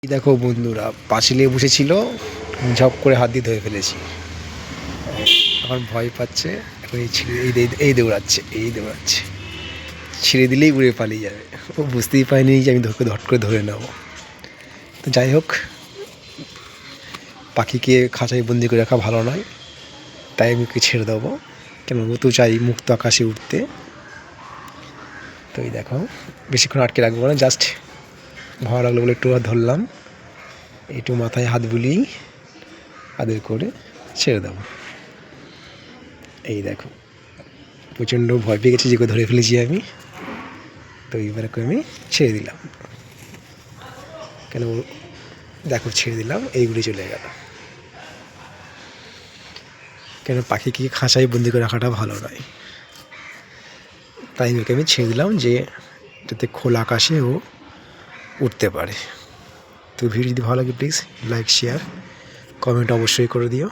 দেখো বন্ধুরা, পাঁচিলে বসেছিল, ঝপ করে হাত দিয়ে ধরে ফেলেছি। এখন ভয় পাচ্ছে, এখন এই দৌড়াচ্ছে, ছেড়ে দিলেই উড়ে পালিয়ে যাবে। ও বুঝতেই পারিনি যে আমি ধট করে ধরে নেব। তো যাই হোক, পাখিকে খাঁচায় বন্দি করে রাখা ভালো নয়, তাই আমি ওকে ছেড়ে দেবো। কেন, ও তো চাই মুক্ত আকাশে উঠতে। তো এই দেখো, বেশিক্ষণ আটকে রাখবো না, জাস্ট ভালো লাগলো বলে একটু ধরলাম, একটু মাথায় হাত বুলিয়েই আদর করে ছেড়ে দেবো। এই দেখো, প্রচণ্ড ভয় পেয়ে গেছি, যে ধরে ফেলেছি আমি। তো এইবার আমি ছেড়ে দিলাম। কেন, দেখো ছেড়ে দিলাম, এইগুলি চলে গেল। কেন, পাখিকে খাঁচায় বন্দি করে রাখাটা ভালো নয়, তাই ওকে আমি ছেড়ে দিলাম, যে যাতে খোলা আকাশে ও উঠতে পারে। তো ভিডিও যদি ভালো লাগে প্লিজ লাইক, শেয়ার, কমেন্ট অবশ্যই করে দিও।